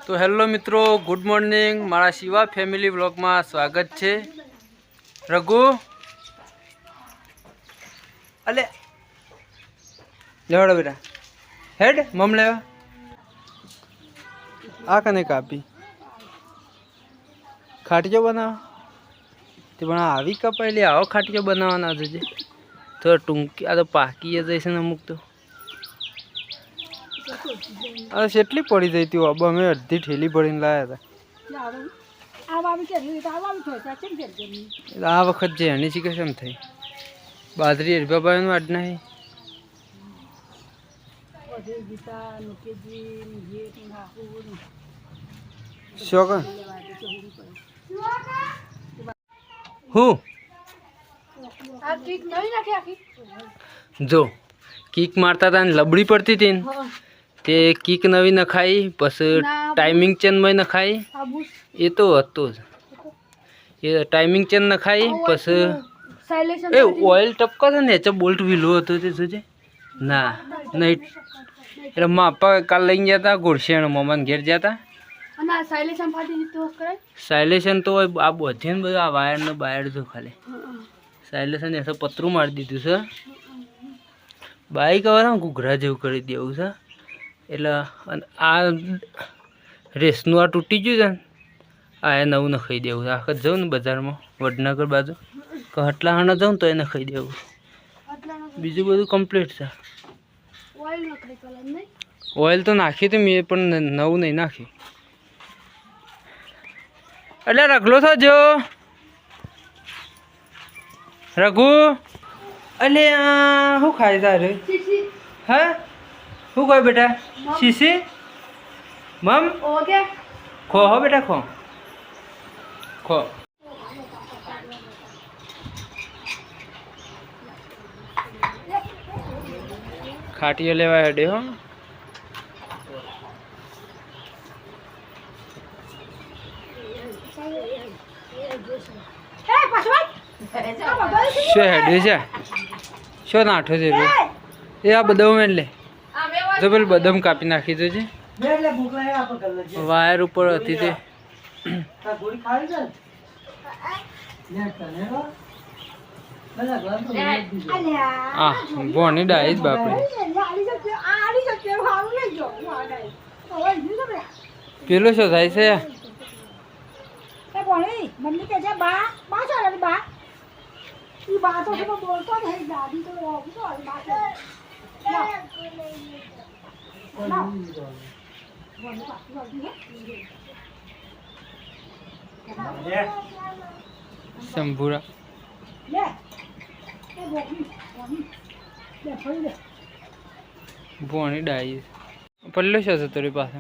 तो हेलो मित्रों, good morning. मारा शिवा फैमिली व्लॉग में स्वागत है। रघु अले लेवड़ा बेटा हेड मम लेवा आ कने कापी खाटियो बनाव ते पण आवी कपायली आओ खाटियो बनाववाना तुझे तो टूंकी आ तो पाकी जैसे न अमुक तो अरे शेटली पड़ी गई थी। अब हमें अर्धी ठेली भरीने लाया था। आ वखत जेहनी सी कसम थी बाजरी हरबा बायन वाडना है। शोकन हूँ जो किक मारता था लबड़ी पड़ती थी ते किक नवी न खाई बस टाइमिंग चेन में न खाई ये तो हतो ये टाइमिंग चेन न खाई बस ए ऑयल टपका था ने बोल्ट विलो हतो ते तुझे ना नहीं એટલે માપા કાલ લઈને ગયા હતા ગુરશેણ મમન ઘેર ગયા હતા અને સાયલેશન ફાટી તો કરે સાયલેશન તો આ બધે ને બધું આ વાયર ને બાયર જો ખાલી સાયલેશન એસો પતરું મારી દીધું છે। બાઈક હવે ઘૂઘરા જેવું કરી દેવું છે એટલે આ રેસનું આ તૂટી ગયું છે ને આ નવું નખાઈ દેવું છે। આખત જાઉં ને બજારમાં વડનગર બાજુ કટલાહાણા જાઉં તો એ નખાઈ દેવું। બીજું બધું કમ્પ્લીટ છે। ऑयल तो नाखी तो मैं पण नव नहीं नाखी अरे रखलो था जो रघु अले हूँ खाए तारे हाँ हूँ खाए बेटा शीशी मम खो हो बेटा खो खो खाटियो लेवा हेडे हो शो हेडे जा शो नाठो जे ए आ बदाम में ले जो पेल बदाम कापी नाखी दो जे वायर ऊपर हती ते हाँ बोनी डाई बापरे पेलो शो थाय छे मम्मी के जा बा बा चला बा ई बा तो बोलतो नहीं दादी तो बात है शंभूरा बोनी डाई पल्लो शो से तेरे पास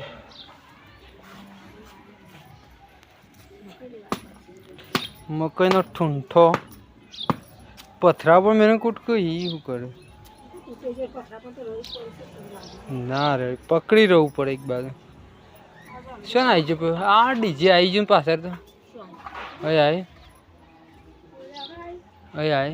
मकई नो ठूंठो पथरा पर मेरे कुट को ही करे ना रे पकड़ी रहू पड़े एक बार शो आई जो आ डीजे आई जो पास तो आए आए आए आए